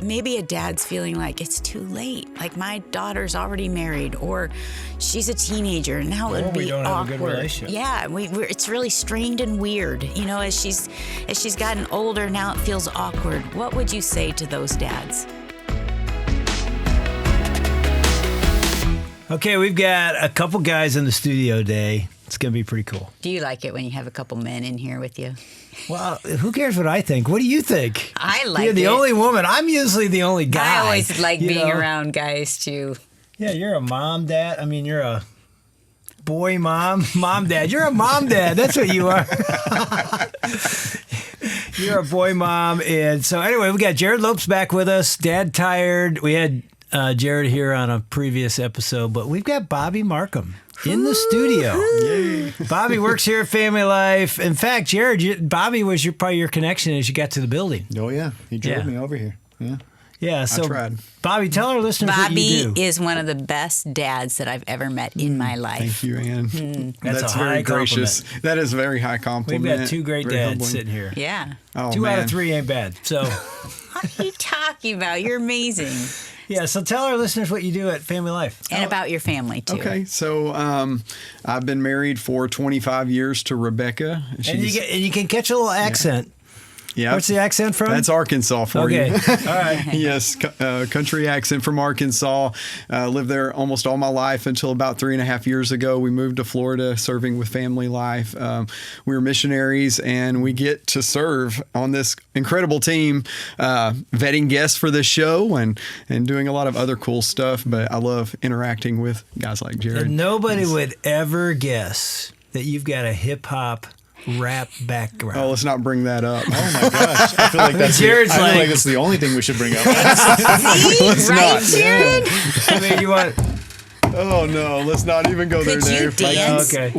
maybe a dad's feeling like it's too late. Like my daughter's already married, or she's a teenager, and now it would be we don't awkward. have a good relationship. Yeah, it's really strained and weird. You know, as she's gotten older, now it feels awkward. What would you say to those dads? Okay, we've got a couple guys in the studio today. It's going to be pretty cool. Do you like it when you have a couple men in here with you? Well, who cares what I think? What do you think? I like it. You're the only woman. I'm usually the only guy. I always like being around guys, too. Yeah, you're a mom, dad. I mean, you're a boy mom, mom, dad. You're a mom, dad. That's what you are. You're a boy mom. And so anyway, we got Jerrad Lopes back with us. Dad tired. We had Jerrad here on a previous episode, but we've got Bobby Markham in the studio. Yay. Bobby works here at Family Life. In fact, Jerrad, Bobby was probably your connection as you got to the building. Oh, yeah. He drove me over here. Yeah. Yeah, so I tried. Bobby, tell our listeners what you do. Bobby is one of the best dads that I've ever met in my life. Thank you, Ann. That's a very high gracious. compliment. That is a very high compliment. We've got two great Very dads humbling. sitting here. Yeah. Oh, 2 out man. of 3 ain't bad. So, What are you talking about? You're amazing. yeah, so tell our listeners what you do at Family Life. And about your family, too. Okay, so I've been married for 25 years to Rebecca. And you can catch a little accent. Yeah. What's the accent from? That's Arkansas for Okay. you. All right. Yes, country accent from Arkansas. Lived there almost all my life until about 3.5 years ago. We moved to Florida, serving with Family Life. We were missionaries, and we get to serve on this incredible team, vetting guests for this show and doing a lot of other cool stuff. But I love interacting with guys like Jerrad. And nobody would ever guess that you've got a hip-hop rap background. Oh, let's not bring that up. Oh my gosh! I feel like that's Jerrad's I feel like- like that's the only thing we should bring up. See? Right, Jerrad? I mean, you want... Oh no, let's not even go Could there, you Dave. dance? Okay.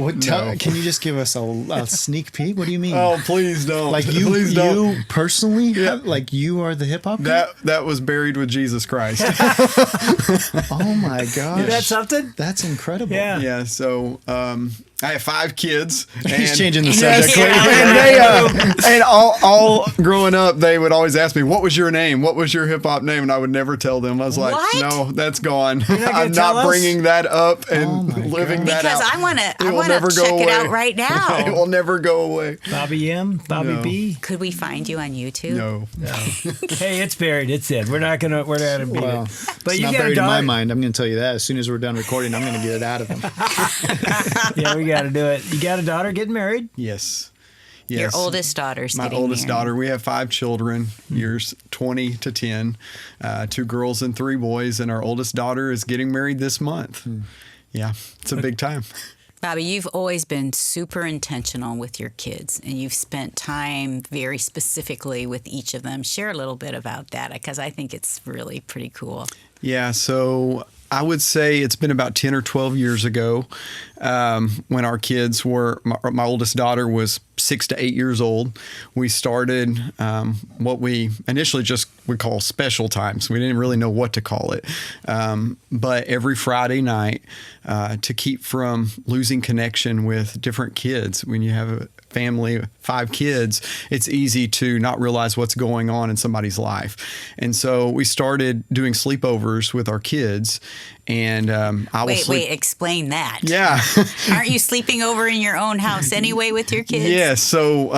Can you just give us a sneak peek? What do you mean? Oh, please don't. like Please don't. you personally, like you are the hip hop guy? That was buried with Jesus Christ. Oh my gosh! Is that something? That's incredible. Yeah. Yeah, so I have 5 kids. He's changing the Yes, subject. yeah. And they and all growing up, they would always ask me, "What was your name? What was your hip hop name?" And I would never tell them. I was like, What? "No, that's gone. not gonna I'm tell not us? bringing that up Oh and my living gosh. that out. Because I want It to will never go check it out away. right now. It will never go away." Bobby M? Bobby No. B? Could we find you on YouTube? No. Hey, it's buried. It's dead. We're not gonna beat Well, it. But it's you not got a buried in my daughter. mind. I'm going to tell you that as soon as we're done recording, I'm going to get it out of him. Yeah, we got to do it. You got a daughter getting married? Yes. Your Yes. oldest daughter's My getting oldest married. daughter. We have 5 children, years 20 to 10, 2 girls and 3 boys, and our oldest daughter is getting married this month. Yeah, it's a big time. Bobby, you've always been super intentional with your kids, and you've spent time very specifically with each of them. Share a little bit about that, because I think it's really pretty cool. Yeah, so I would say it's been about 10 or 12 years ago when our kids were, my oldest daughter was 6 to 8 years old. We started what we initially just would call special times. We didn't really know what to call it. But every Friday night, to keep from losing connection with different kids, when you have a family, 5 kids, it's easy to not realize what's going on in somebody's life. And so we started doing sleepovers with our kids. And I will Wait, explain that. Yeah. Aren't you sleeping over in your own house anyway with your kids? Yes. So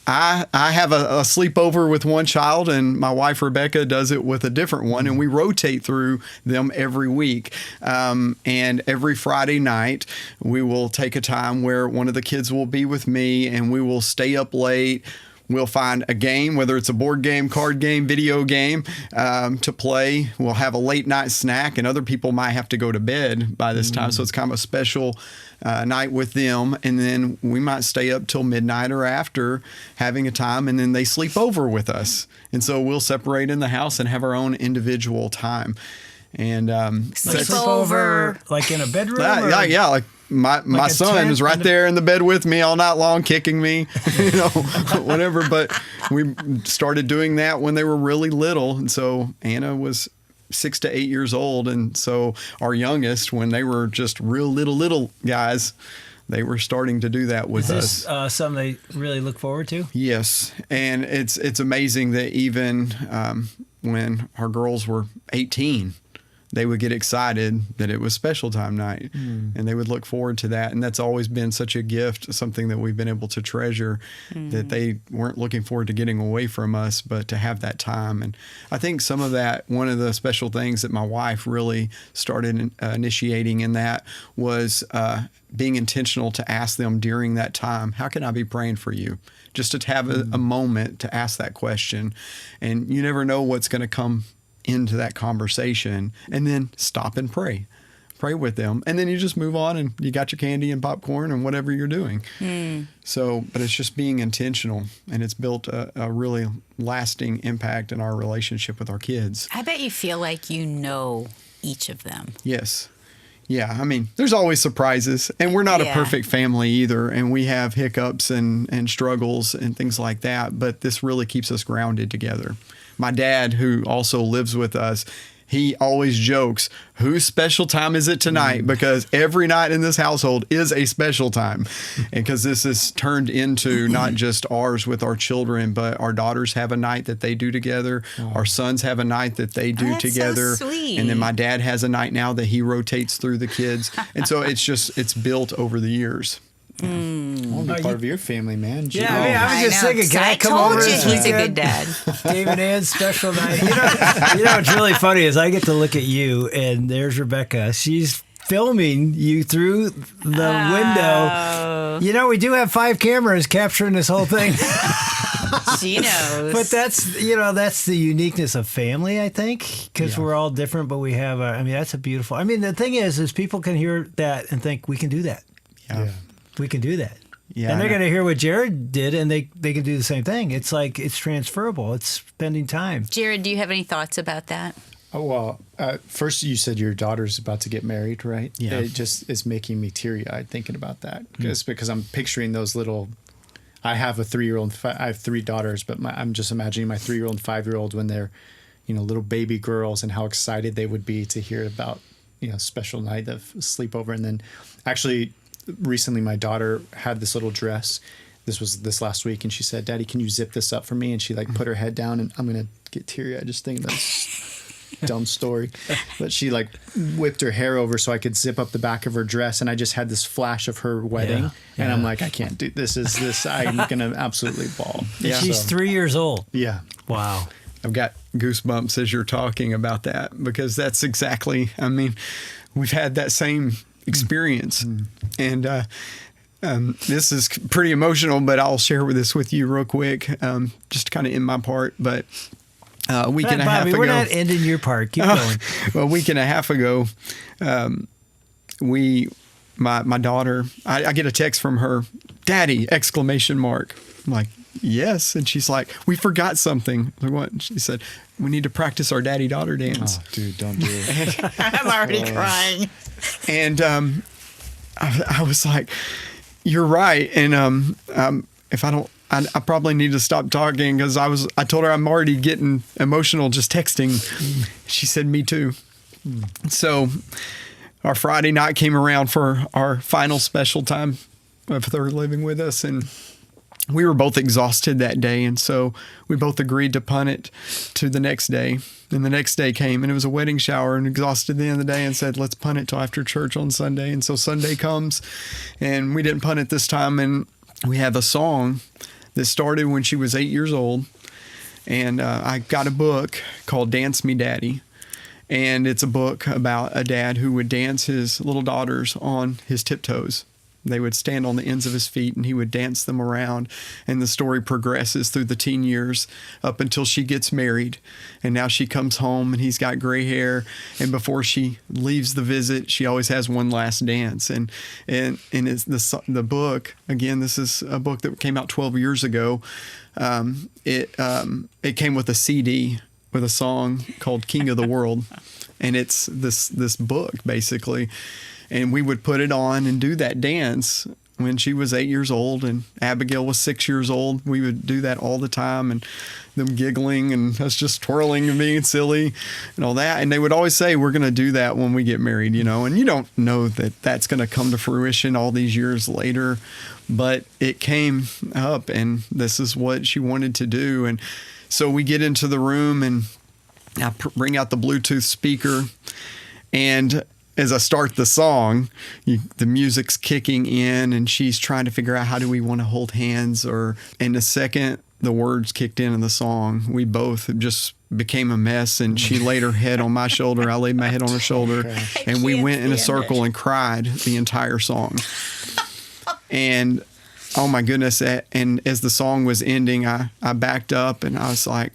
I have a sleepover with one child, and my wife Rebecca does it with a different one, and we rotate through them every week. And every Friday night, we will take a time where one of the kids will be with me, and we will stay up late. We'll find a game, whether it's a board game, card game, video game, to play. We'll have a late night snack, and other people might have to go to bed by this time. So it's kind of a special night with them. And then we might stay up till midnight or after having a time, and then they sleep over with us. And so we'll separate in the house and have our own individual time. And Sleepover. Like in a bedroom? or- yeah, like my a son tent is right in the- there in the bed with me all night long, kicking me, whatever. But we started doing that when they were really little, and so Anna was 6 to 8 years old, and so our youngest, when they were just real little guys, they were starting to do that with Is us. this something they really look forward to? Yes, and it's amazing that even when our girls were 18, they would get excited that it was special time night, and they would look forward to that. And that's always been such a gift, something that we've been able to treasure, that they weren't looking forward to getting away from us, but to have that time. And I think some of that, one of the special things that my wife really started initiating in that was being intentional to ask them during that time, how can I be praying for you? Just to have a moment to ask that question. And you never know what's going to come into that conversation, and then stop and pray with them, and then you just move on, and you got your candy and popcorn and whatever you're doing. So, but it's just being intentional, and it's built a really lasting impact in our relationship with our kids. I bet you feel like you know each of them. Yes. Yeah, I mean, there's always surprises, and we're not a perfect family either, and we have hiccups and struggles and things like that, but this really keeps us grounded together. My dad, who also lives with us, he always jokes, whose special time is it tonight? Because every night in this household is a special time. And because this is turned into not just ours with our children, but our daughters have a night that they do together. Our sons have a night that they do together. So sweet. And then my dad has a night now that he rotates through the kids. And so it's built over the years. I want to be part of your family, man. Yeah, I mean, I was just thinking, can I come over this He's a weekend? good dad. David Ann's special night. You know what's really funny is I get to look at you, and there's Rebecca. She's filming you through the window. You know, we do have 5 cameras capturing this whole thing. She knows. But that's the uniqueness of family, I think, because we're all different, but we have that's a beautiful. I mean, the thing is people can hear that and think we can do that. Yeah. We can do that. Yeah, and they're going to hear what Jerrad did, and they can do the same thing. It's like it's transferable. It's spending time. Jerrad, do you have any thoughts about that? Oh, well, first you said your daughter's about to get married, right? Yeah. It just is making me teary-eyed thinking about that. Just because I'm picturing those little... I have a 3-year-old. I have 3 daughters, but I'm just imagining my 3-year-old and 5-year-old when they're, little baby girls, and how excited they would be to hear about, special night of sleepover. And then actually... recently my daughter had this little dress. This was this last week, and she said, "Daddy, can you zip this up for me?" And she put her head down, and I'm gonna get teary-eyed just thinking about this dumb story. But she whipped her hair over so I could zip up the back of her dress, and I just had this flash of her wedding, and I'm like, I can't do this. I'm gonna absolutely bawl. Yeah. She's 3 years old. Yeah. Wow. I've got goosebumps as you're talking about that, because that's exactly, we've had that same experience. And this is pretty emotional, but I'll share this with you real quick, just kind of in my part. But a week and a half ago... We're not ending your part. Keep going. Well, a week and a half ago, my daughter, I get a text from her, "Daddy!" ! I'm like, "Yes." And she's like, "We forgot something." I'm like, "What?" And she said, "We need to practice our daddy-daughter dance." Oh, dude, don't do it. I'm already crying. And I was like, "You're right." And if I don't, I probably need to stop talking, because I told her I'm already getting emotional just texting. She said, "Me too." So our Friday night came around for our final special time of her living with us, and we were both exhausted that day, and so we both agreed to punt it to the next day. And the next day came, and it was a wedding shower, and exhausted at the end of the day, and said, "Let's punt it till after church on Sunday." And so Sunday comes, and we didn't punt it this time, and we have a song that started when she was 8 years old. And I got a book called Dance Me Daddy. And it's a book about a dad who would dance his little daughters on his tiptoes. They would stand on the ends of his feet, and he would dance them around. And the story progresses through the teen years up until she gets married. And now she comes home, and he's got gray hair. And before she leaves the visit, she always has one last dance. And it's the book, again, this is a book that came out 12 years ago. It came with a CD with a song called King of the World. And it's this book, basically. And we would put it on and do that dance when she was 8 years old and Abigail was 6 years old. We would do that all the time, and them giggling and us just twirling and being silly and all that. And they would always say, "We're going to do that when we get married," and you don't know that that's going to come to fruition all these years later, but it came up, and this is what she wanted to do. And so we get into the room, and I bring out the Bluetooth speaker, and as I start the song, the music's kicking in, and she's trying to figure out how do we want to hold hands. And the second the words kicked in the song, we both just became a mess, and she laid her head on my shoulder. I laid my head on her shoulder, and we went in a circle and cried the entire song. And oh my goodness. And as the song was ending, I backed up and I was like,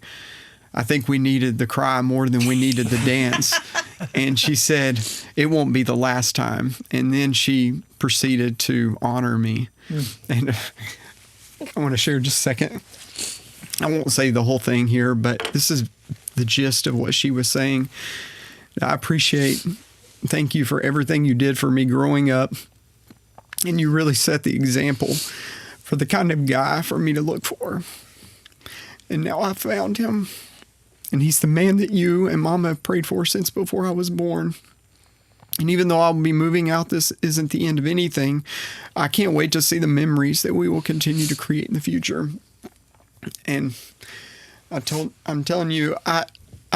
I think we needed the cry more than we needed the dance. And she said, it won't be the last time. And then she proceeded to honor me. And I want to share just a second. I won't say the whole thing here, but this is the gist of what she was saying. Thank you for everything you did for me growing up. And you really set the example for the kind of guy for me to look for. And now I found him. And he's the man that you and Mama have prayed for since before I was born. And even though I'll be moving out, this isn't the end of anything. I can't wait to see the memories that we will continue to create in the future. And I'm telling you, I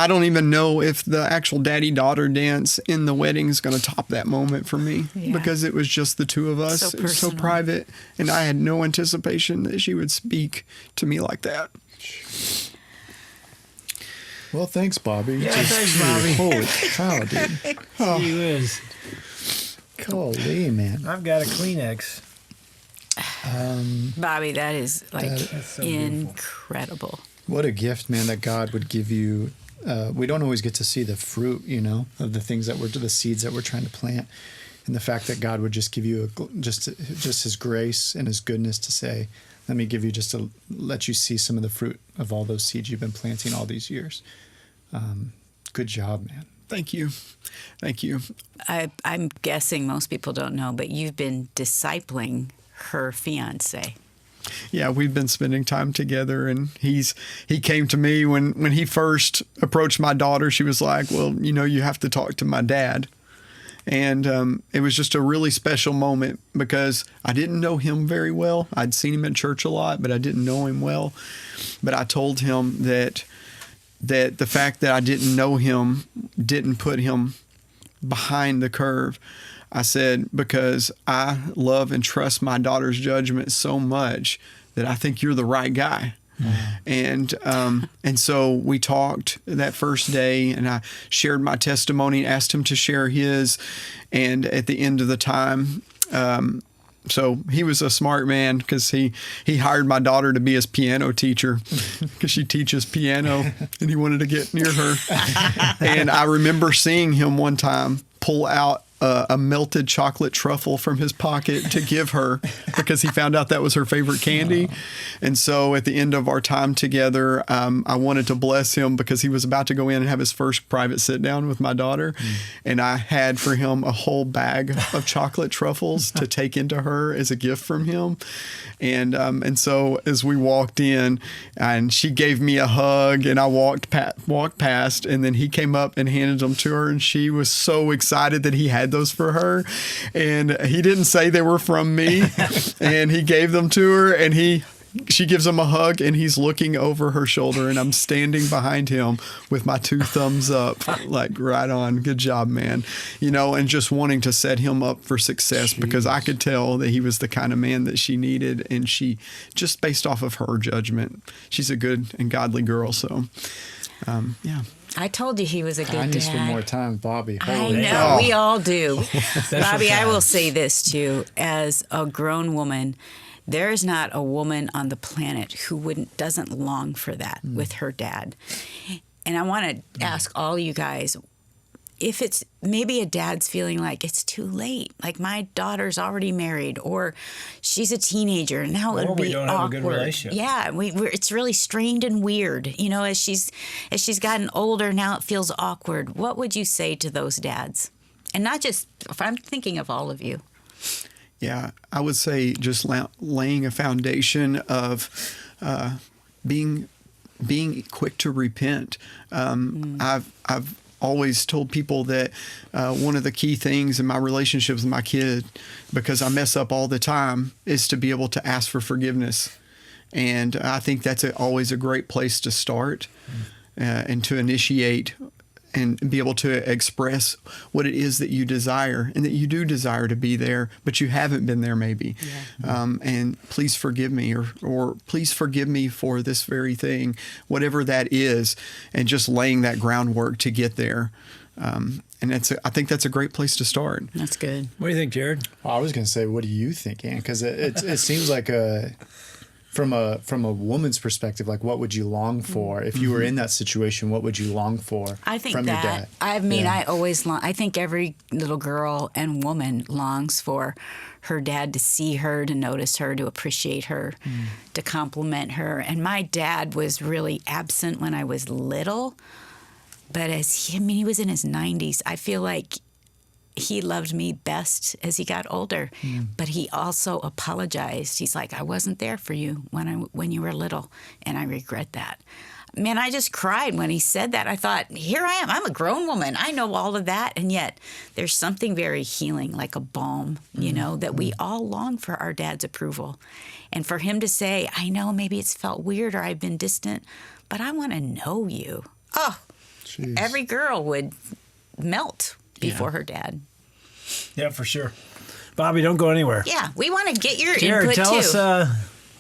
don't even know if the actual daddy-daughter dance in the wedding is going to top that moment for me, because it was just the two of us. It was so private, and I had no anticipation that she would speak to me like that. Well, thanks, Bobby. Yeah, thanks, Bobby. Holy cow, dude. Oh. He was. Golly, man. I've got a Kleenex. Bobby, that is like so incredible. What a gift, man, that God would give you. We don't always get to see the fruit, of the things the seeds that we're trying to plant. And the fact that God would just give you just his grace and his goodness to say, let me give you just to let you see some of the fruit of all those seeds you've been planting all these years. Good job, man. Thank you. Thank you. I'm guessing most people don't know, but you've been discipling her fiance. Yeah, we've been spending time together, and he came to me when he first approached my daughter. She was like, well, you have to talk to my dad. And it was just a really special moment because I didn't know him very well. I'd seen him in church a lot, but I didn't know him well. But I told him that the fact that I didn't know him didn't put him behind the curve. I said, because I love and trust my daughter's judgment so much that I think you're the right guy. And so we talked that first day, and I shared my testimony, asked him to share his. And at the end of the time, so he was a smart man because he hired my daughter to be his piano teacher because she teaches piano, and he wanted to get near her. And I remember seeing him one time pull out a melted chocolate truffle from his pocket to give her because he found out that was her favorite candy. And so at the end of our time together, I wanted to bless him because he was about to go in and have his first private sit down with my daughter. And I had for him a whole bag of chocolate truffles to take into her as a gift from him. And so as we walked in, and she gave me a hug, and I walked past, and then he came up and handed them to her, and she was so excited that he had those for her. And he didn't say they were from me, and he gave them to her, and she gives him a hug, and he's looking over her shoulder, and I'm standing behind him with my 2 thumbs up, like, right on. Good job, man. And just wanting to set him up for success because I could tell that he was the kind of man that she needed, and she, just based off of her judgment, she's a good and godly girl. So, yeah. I told you he was a good I need to dad. spend more time with Bobby. I know, we all do. Bobby, I will say this too, as a grown woman, there is not a woman on the planet who doesn't long for that with her dad. And I want to ask all you guys, if it's maybe a dad's feeling like it's too late, like my daughter's already married, or she's a teenager, and now it would be we don't awkward. have a good relationship. Yeah, it's really strained and weird. As she's gotten older, now it feels awkward. What would you say to those dads? And not just, if I'm thinking of all of you. Yeah, I would say just laying a foundation of being quick to repent. I've always told people that one of the key things in my relationship with my kid, because I mess up all the time, is to be able to ask for forgiveness. And I think that's always a great place to start. and to initiate and be able to express what it is that you desire and that you do desire to be there, but you haven't been there maybe. And please forgive me or please forgive me for this very thing, whatever that is, and just laying that groundwork to get there. And I think that's a great place to start. That's good. What do you think, Jerrad? Well, I was going to say, what do you think, Ann? Because it seems like from a woman's perspective, like what would you long for if you were in that situation? What would you long for? I think from that. Your dad? I mean, I always long. I think every little girl and woman longs for her dad to see her, to notice her, to appreciate her, to compliment her. And my dad was really absent when I was little, but he was in his 90s. I feel like he loved me best as he got older, but he also apologized. He's like, I wasn't there for you when you were little, and I regret that. Man, I just cried when he said that. I thought, here I am. I'm a grown woman. I know all of that, and yet there's something very healing, like a balm, that we all long for our dad's approval. And for him to say, I know maybe it's felt weird or I've been distant, but I want to know you. Oh, jeez. Every girl would melt before her dad. Yeah, for sure. Bobby, don't go anywhere. Yeah, we want to get your Jerrad, input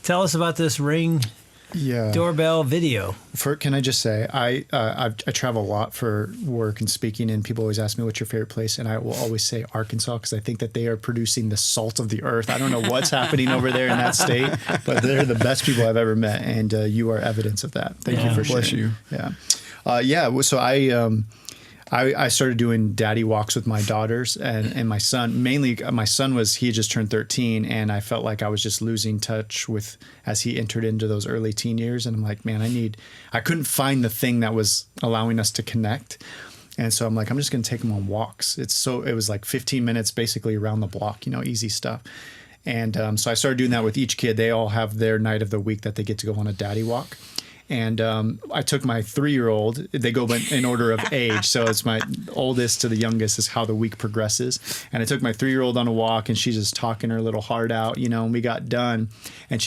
tell us about this Ring doorbell video. Can I just say, I travel a lot for work and speaking, and people always ask me what's your favorite place, and I will always say Arkansas, because I think that they are producing the salt of the earth. I don't know what's happening over there in that state, but they're the best people I've ever met, and you are evidence of that. Thank you for sharing. Bless you. Yeah. So I started doing daddy walks with my daughters and my son. Mainly, my son he had just turned 13, and I felt like I was just losing touch with as he entered into those early teen years. And I'm like, man, I couldn't find the thing that was allowing us to connect. And so I'm like, I'm just going to take him on walks. It was like 15 minutes basically around the block, easy stuff. And so I started doing that with each kid. They all have their night of the week that they get to go on a daddy walk. And I took my 3-year-old. They go in order of age, so it's my oldest to the youngest is how the week progresses. And I took my 3-year-old on a walk, and she's just talking her little heart out, and we got done. And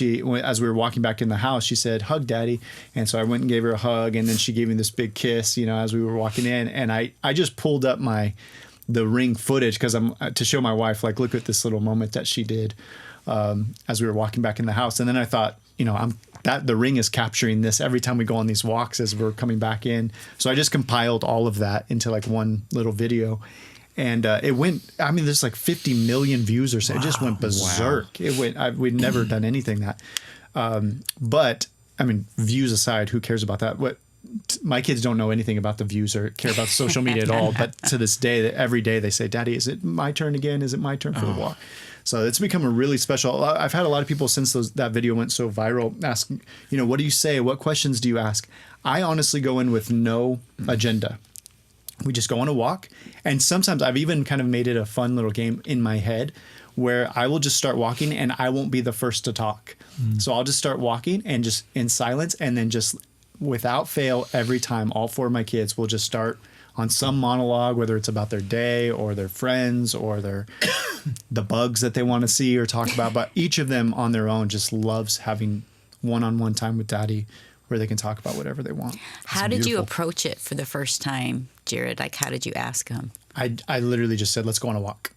as we were walking back in the house, she said, "Hug, Daddy." And so I went and gave her a hug, and then she gave me this big kiss, as we were walking in. And I just pulled up the Ring footage because to show my wife, like, look at this little moment that she did as we were walking back in the house. And then I thought, the Ring is capturing this every time we go on these walks as we're coming back in. So I just compiled all of that into like one little video. And it went, there's like 50 million views or so. It just went berserk. Wow. We'd never done anything that. But views aside, who cares about that? My kids don't know anything about the views or care about social media at all. But to this day, every day they say, "Daddy, is it my turn again? Is it my turn for the walk?" So it's become a really special. I've had a lot of people since that video went so viral ask, what do you say? What questions do you ask? I honestly go in with no agenda. We just go on a walk. And sometimes I've even kind of made it a fun little game in my head where I will just start walking and I won't be the first to talk. So I'll just start walking and just in silence, and then just without fail, every time, all 4 of my kids will just start on some monologue, whether it's about their day or their friends or the bugs that they want to see or talk about. But each of them on their own just loves having one-on-one time with Daddy where they can talk about whatever they want. How did you approach it for the first time, Jerrad? Like, how did you ask them? I literally just said, let's go on a walk.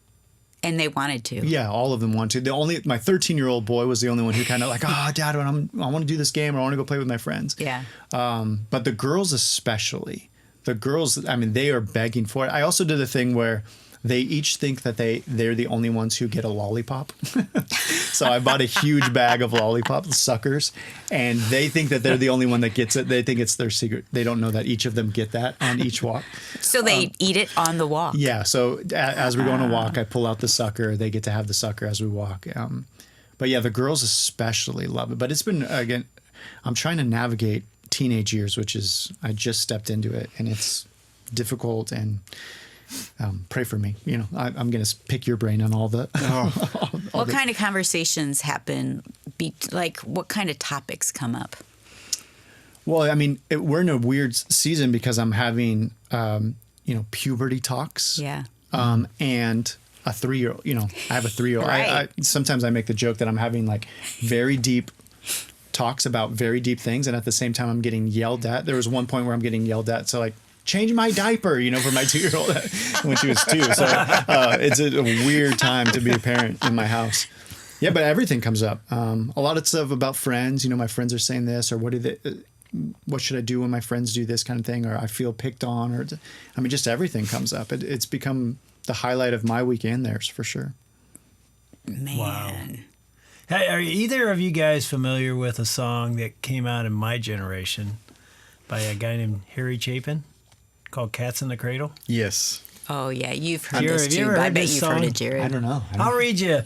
And they wanted to. Yeah, all of them wanted to. My 13-year-old boy was the only one who kind of like, Dad, I want to do this game, or I want to go play with my friends. Yeah. But the girls especially, they are begging for it. I also did the thing where they each think that they're the only ones who get a lollipop. So I bought a huge bag of lollipop suckers, and they think that they're the only one that gets it. They think it's their secret. They don't know that each of them get that on each walk. So they eat it on the walk. Yeah. So as we go on a walk, I pull out the sucker. They get to have the sucker as we walk. But yeah, the girls especially love it. But it's been, again, I'm trying to navigate teenage years, which is, I just stepped into it, and it's difficult, and pray for me. I'm going to pick your brain on all the. What kind of conversations happen? What kind of topics come up? Well, we're in a weird season because I'm having, puberty talks. Yeah. And a 3-year-old, I have a 3-year-old. Right. Sometimes I make the joke that I'm having like very deep talks about very deep things, and at the same time I'm getting yelled at. There was one point where I'm getting yelled at, so like, change my diaper, for my 2-year-old when she was 2. So it's a weird time to be a parent in my house. Yeah, but everything comes up. A lot of stuff about friends. My friends are saying this, or what should I do when my friends do this kind of thing, or I feel picked on, or just everything comes up. It's become the highlight of my week and theirs for sure. Man. Wow. Hey, are either of you guys familiar with a song that came out in my generation by a guy named Harry Chapin called Cats in the Cradle? Yes. Oh, yeah. You've heard Jared, this have you too. ever I heard bet this you've heard song? it, Jerrad. I don't know. I'll read you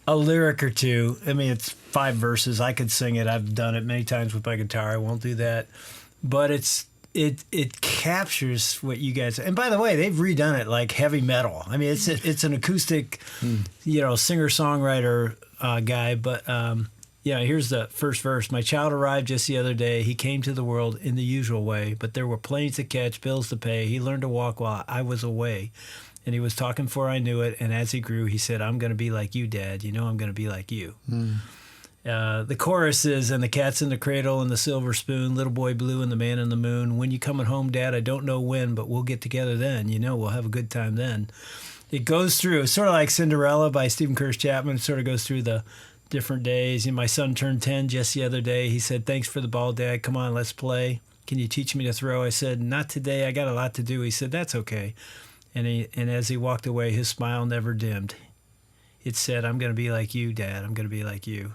a lyric or two. It's 5 verses. I could sing it. I've done it many times with my guitar. I won't do that. But it captures what you guys. And by the way, they've redone it like heavy metal. It's an acoustic, singer-songwriter guy. But here's the first verse. My child arrived just the other day. He came to the world in the usual way, but there were planes to catch, bills to pay. He learned to walk while I was away. And he was talking before I knew it. And as he grew, he said, I'm going to be like you, Dad. I'm going to be like you. The chorus is, and the cat's in the cradle and the silver spoon, little boy blue and the man in the moon. When you coming home, Dad, I don't know when, but we'll get together then. We'll have a good time then. It goes through, it's sort of like Cinderella by Stephen Curtis Chapman. It sort of goes through the different days. My son turned 10 just the other day. He said, thanks for the ball, Dad. Come on, let's play. Can you teach me to throw? I said, not today. I got a lot to do. He said, that's okay. And as he walked away, his smile never dimmed. It said, I'm going to be like you, Dad. I'm going to be like you.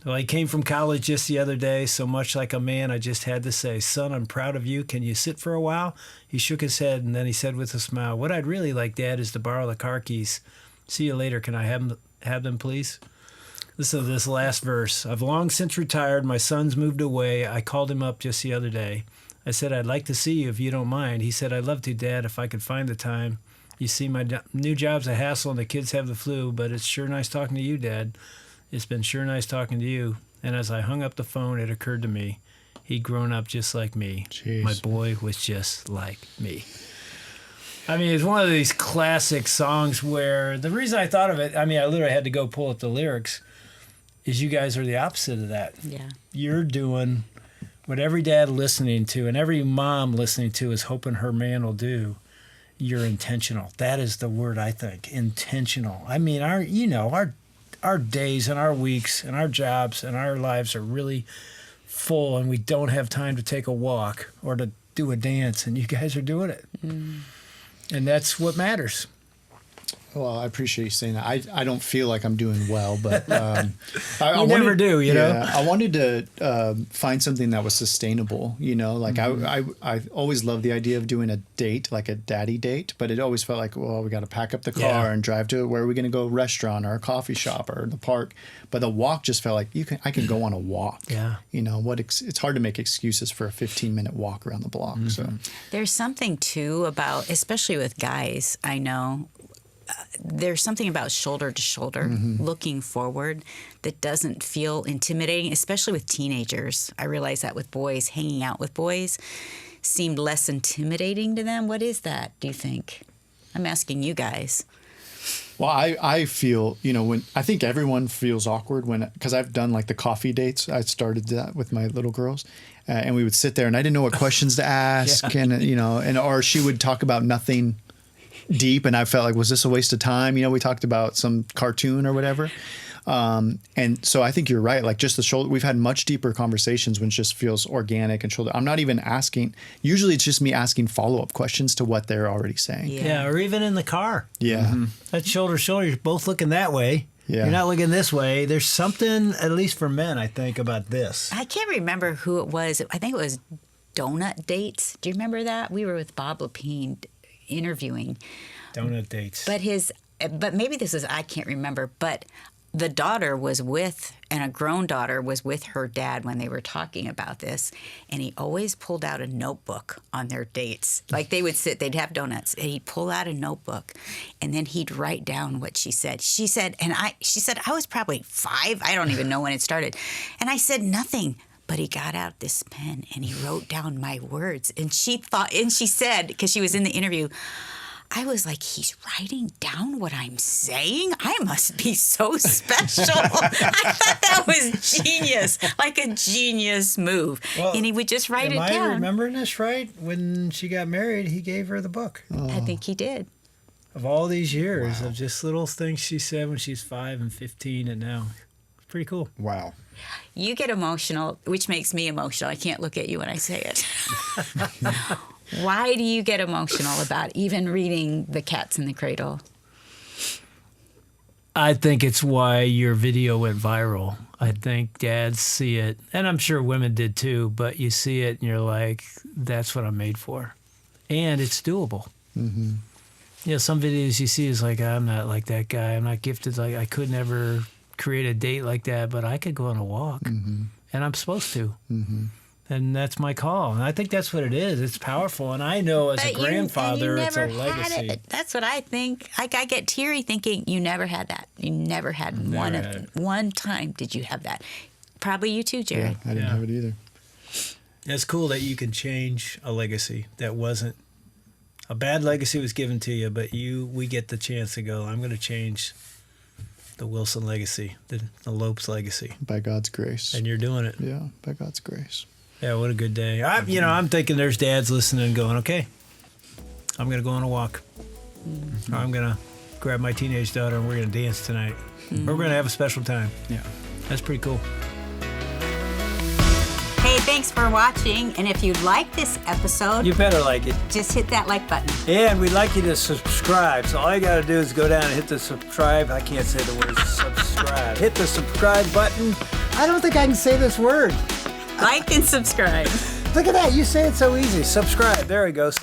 He came from college just the other day. So much like a man, I just had to say, son, I'm proud of you. Can you sit for a while? He shook his head, and then he said with a smile, what I'd really like, Dad, is to borrow the car keys. See you later. Can I have them, please? Listen to this last verse. I've long since retired. My son's moved away. I called him up just the other day. I said, I'd like to see you if you don't mind. He said, I'd love to, Dad, if I could find the time. You see, my new job's a hassle and the kids have the flu, but it's sure nice talking to you, Dad. It's been sure nice talking to you. And as I hung up the phone, it occurred to me, he'd grown up just like me. Jeez. My boy was just like me. It's one of these classic songs where the reason I thought of it, I literally had to go pull up the lyrics, is you guys are the opposite of that. Yeah. You're doing what every dad listening to and every mom listening to is hoping her man will do. You're intentional. That is the word, I think. Intentional. Our days and our weeks and our jobs and our lives are really full, and we don't have time to take a walk or to do a dance, and you guys are doing it. And that's what matters. Well, I appreciate you saying that. I don't feel like I'm doing well, but I never do, I wanted to find something that was sustainable, I always loved the idea of doing a date, like a daddy date, but it always felt like, well, we got to pack up the car and drive to where are we going to go, restaurant or a coffee shop or the park. But the walk just felt like I can go on a walk. Yeah. It's hard to make excuses for a 15-minute walk around the block. Mm-hmm. So there's something too about, especially with guys, I know, there's something about shoulder to shoulder, looking forward, that doesn't feel intimidating, especially with teenagers. I realize that with boys, hanging out with boys seemed less intimidating to them. What is that, do you think? I'm asking you guys. Well, I feel, when I think everyone feels awkward because I've done like the coffee dates. I started that with my little girls, and we would sit there and I didn't know what questions to ask, and or she would talk about nothing deep, and I felt like, was this a waste of time? We talked about some cartoon or whatever. And so I think you're right. Like just the shoulder, we've had much deeper conversations when it just feels organic and shoulder. I'm not even asking. Usually it's just me asking follow-up questions to what they're already saying. Yeah. Or even in the car. Yeah. That's shoulder to shoulder. You're both looking that way. Yeah. You're not looking this way. There's something, at least for men, I think, about this. I can't remember who it was. I think it was Donut Dates. Do you remember that? We were with Bob Lapine interviewing. Donut Dates. But maybe this is, I can't remember, but the daughter was with, and a grown daughter was with her dad when they were talking about this, and he always pulled out a notebook on their dates. Like they would sit, they'd have donuts, and he'd pull out a notebook, and then he'd write down what she said. She said, I was probably 5, I don't even know when it started, and I said nothing. But he got out this pen and he wrote down my words. And she said, because she was in the interview, I was like, he's writing down what I'm saying? I must be so special. I thought that was genius, like a genius move. Well, and he would just write it Am I down. remembering this right? When she got married, he gave her the book. I think he did. Of all these years of just little things she said when she's 5 and 15 and now. It's pretty cool. Wow. You get emotional, which makes me emotional. I can't look at you when I say it. Why do you get emotional about even reading The Cats in the Cradle? I think it's why your video went viral. I think dads see it, and I'm sure women did too, but you see it and you're like, that's what I'm made for. And it's doable. Mm-hmm. You know, some videos you see is like, I'm not like that guy. I'm not gifted. Like, I could never create a date like that, but I could go on a walk, and I'm supposed to. Mm-hmm. And that's my call. And I think that's what it is. It's powerful. And I know as a grandfather, it's a legacy. That's what I think. Like, I get teary thinking, you never had that. You never had one time did you have that. Probably you too, Jerrad. Yeah, I didn't have it either. It's cool that you can change a legacy that wasn't a bad legacy was given to you, but we get the chance to go, I'm going to change the Wilson legacy, the Lopes legacy. By God's grace. And you're doing it. Yeah, by God's grace. Yeah, what a good day. I'm thinking there's dads listening and going, okay, I'm going to go on a walk. Mm-hmm. Or I'm going to grab my teenage daughter and we're going to dance tonight. Mm-hmm. We're going to have a special time. Yeah. That's pretty cool. Hey, thanks for watching. And if you like this episode, you better like it. Just hit that like button. And we'd like you to subscribe. So all you got to do is go down and hit the subscribe. I can't say the word subscribe. Hit the subscribe button. I don't think I can say this word. Like and subscribe. Look at that. You say it so easy. Subscribe. There it goes.